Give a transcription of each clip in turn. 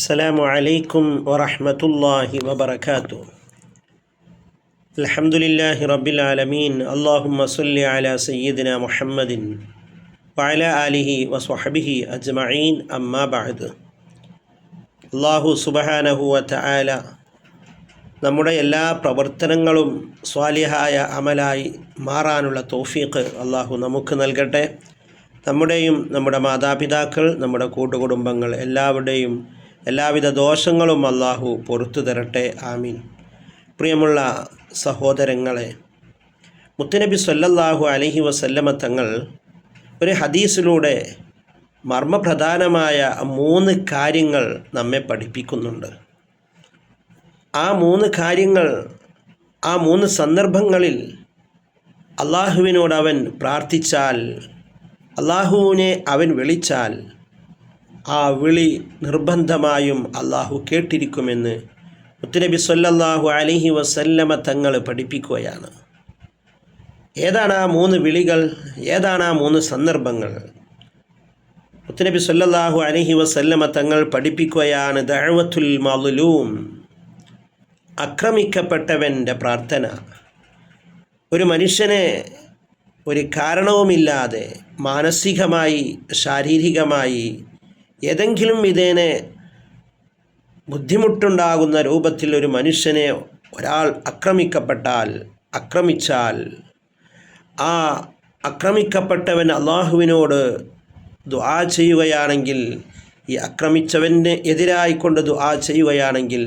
അസ്സലാമു അലൈക്കും വറഹ്മത്തുള്ളാഹി വബറകാതുഹു. അൽഹംദുലില്ലാഹി റബ്ബിൽ ആലമീൻ. അല്ലാഹുമ്മ സ്വല്ലി അലാ സയ്യിദിനാ മുഹമ്മദിൻ വഅലാ ആലിഹി വസ്വഹ്ബിഹി അജ്മഈൻ. അമ്മാ ബഅദ്. അല്ലാഹു സുബ്ഹാനഹു വതആല നമ്മുടെ എല്ലാ പ്രവർത്തനങ്ങളും സ്വാലിഹായ അമലായി മാറാനുള്ള തൗഫീഖ് അല്ലാഹു നമുക്ക് നൽകട്ടെ. നമ്മുടെയും നമ്മുടെ മാതാപിതാക്കൾ, നമ്മുടെ കൂട്ടുകുടുംബങ്ങൾ എല്ലാവരുടെയും എല്ലാവിധ ദോഷങ്ങളും അല്ലാഹു പൊറുത്തു തരട്ടെ. ആമീൻ. പ്രിയമുള്ള സഹോദരങ്ങളെ, മുത്തുനബി സ്വല്ലല്ലാഹു അലൈഹി വസല്ലമ തങ്ങൾ ഒരു ഹദീസിലൂടെ മർമ്മപ്രധാനമായ 3 കാര്യങ്ങൾ നമ്മെ പഠിപ്പിക്കുന്നുണ്ട്. ആ 3 കാര്യങ്ങൾ, ആ 3 സന്ദർഭങ്ങളിൽ അള്ളാഹുവിനോട് അവൻ പ്രാർത്ഥിച്ചാൽ, അള്ളാഹുവിനെ അവൻ വിളിച്ചാൽ ആ വിളി നിർബന്ധമായും അള്ളാഹു കേട്ടിരിക്കുമെന്ന് മുത്തുനബി സ്വല്ലല്ലാഹു അലൈഹി വസല്ലമ തങ്ങൾ പഠിപ്പിക്കുകയാണ്. ഏതാണ് ആ 3 വിളികൾ? ഏതാണ് ആ 3 സന്ദർഭങ്ങൾ? മുത്തുനബി സ്വല്ലല്ലാഹു അലൈഹി വസല്ലമ തങ്ങൾ പഠിപ്പിക്കുകയാണ് ദഅവത്തുൽ മദ്ലൂം, ആക്രമിക്കപ്പെട്ടവൻ്റെ പ്രാർത്ഥന. ഒരു മനുഷ്യനെ ഒരു കാരണവുമില്ലാതെ മാനസികമായി, ശാരീരികമായി ഏതെങ്കിലും വിധേന ബുദ്ധിമുട്ടുണ്ടാകുന്ന രൂപത്തിൽ ഒരു മനുഷ്യനെ ഒരാൾ ആക്രമിച്ചാൽ ആ ആക്രമിക്കപ്പെട്ടവൻ അള്ളാഹുവിനോട് ദുആ ചെയ്യുകയാണെങ്കിൽ, ഈ ആക്രമിച്ചവന് എതിരായിക്കൊണ്ട് ദുആ ചെയ്യുകയാണെങ്കിൽ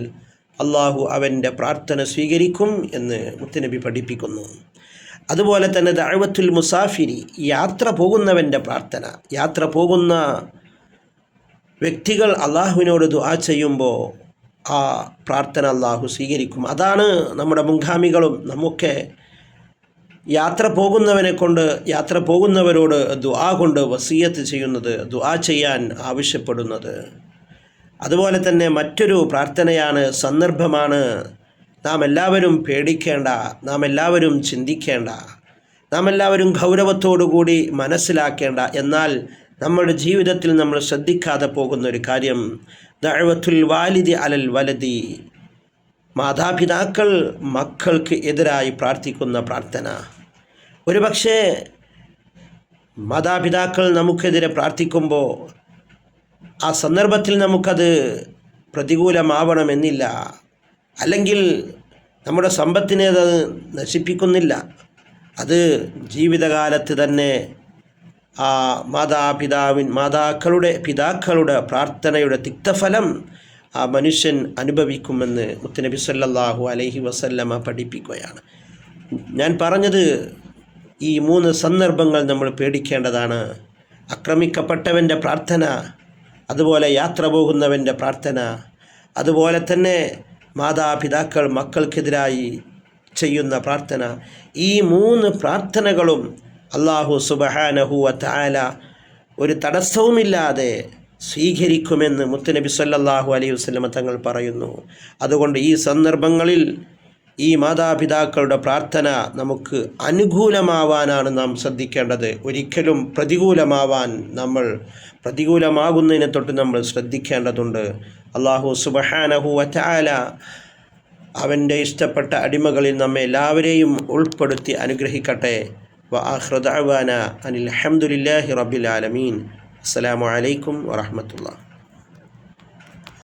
അള്ളാഹു അവൻ്റെ പ്രാർത്ഥന സ്വീകരിക്കും എന്ന് മുത്തുനബി പഠിപ്പിക്കുന്നു. അതുപോലെ തന്നെ ദഅവത്തുൽ മുസാഫിരി, യാത്ര പോകുന്നവൻ്റെ പ്രാർത്ഥന. യാത്ര പോകുന്ന വ്യക്തികൾ അള്ളാഹുവിനോട് ദുആ ചെയ്യുമ്പോൾ ആ പ്രാർത്ഥന അള്ളാഹു സ്വീകരിക്കും. അതാണ് നമ്മുടെ മുൻഗാമികളും നമുക്ക് യാത്ര പോകുന്നവരോട് ദുആ കൊണ്ട് വസിയത്ത് ചെയ്യുന്നത്, ദുആ ചെയ്യാൻ ആവശ്യപ്പെടുന്നത്. അതുപോലെ തന്നെ മറ്റൊരു പ്രാർത്ഥനയാണ്, സന്ദർഭമാണ് നാം എല്ലാവരും പേടിക്കേണ്ട, നാം എല്ലാവരും ചിന്തിക്കേണ്ട, നാം എല്ലാവരും ഗൗരവത്തോടു കൂടി മനസ്സിലാക്കേണ്ട, എന്നാൽ നമ്മുടെ ജീവിതത്തിൽ നമ്മൾ ശ്രദ്ധിക്കാതെ പോകുന്ന ഒരു കാര്യം ദഅവത്തുൽ വാലിദി അലൽ വലദി, മാതാപിതാക്കൾ മക്കൾക്ക് എതിരായി പ്രാർത്ഥിക്കുന്ന പ്രാർത്ഥന. ഒരുപക്ഷെ മാതാപിതാക്കൾ നമുക്കെതിരെ പ്രാർത്ഥിക്കുമ്പോൾ ആ സന്ദർഭത്തിൽ നമുക്കത് പ്രതികൂലമാവണമെന്നില്ല, അല്ലെങ്കിൽ നമ്മുടെ സമ്പത്തിനെ അത് നശിപ്പിക്കുന്നില്ല. അത് ജീവിതകാലത്ത് തന്നെ ആ പിതാക്കളുടെ പ്രാർത്ഥനയുടെ തിക്തഫലം ആ മനുഷ്യൻ അനുഭവിക്കുമെന്ന് മുത്തുനബി സ്വല്ലല്ലാഹു അലൈഹി വസല്ലമ പഠിപ്പിക്കുകയാണ്. ഞാൻ പറഞ്ഞത് ഈ 3 സന്ദർഭങ്ങൾ നമ്മൾ പേടിക്കേണ്ടതാണ്. ആക്രമിക്കപ്പെട്ടവൻ്റെ പ്രാർത്ഥന, അതുപോലെ യാത്ര പോകുന്നവൻ്റെ പ്രാർത്ഥന, അതുപോലെ തന്നെ മാതാപിതാക്കൾ മക്കൾക്കെതിരായി ചെയ്യുന്ന പ്രാർത്ഥന. ഈ 3 പ്രാർത്ഥനകളും അല്ലാഹു സുബ്ഹാനഹു വതആല ഒരു തടസ്സവുമില്ലാതെ സ്വീകരിക്കുമെന്ന് മുത്തുനബി സ്വല്ലല്ലാഹു അലൈഹി വസല്ലമ തങ്ങൾ പറയുന്നു. അതുകൊണ്ട് ഈ സന്ദർഭങ്ങളിൽ ഈ മാതാപിതാക്കളുടെ പ്രാർത്ഥന നമുക്ക് അനുകൂലമാവാനാണ് നാം ശ്രദ്ധിക്കേണ്ടത്. ഒരിക്കലും പ്രതികൂലമാകുന്നതിനെ തൊട്ട് നമ്മൾ ശ്രദ്ധിക്കേണ്ടതുണ്ട്. അല്ലാഹു സുബ്ഹാനഹു വതആല അവൻ്റെ ഇഷ്ടപ്പെട്ട അടിമകളിൽ നമ്മെ എല്ലാവരെയും ഉൾപ്പെടുത്തി അനുഗ്രഹിക്കട്ടെ. വആഖിറു ദഅവാനാ അനിൽ ഹംദുലില്ലാഹി റബ്ബിൽ ആലമീൻ. അസ്സലാമു അലൈക്കും വറഹ്മത്തുള്ളാഹി.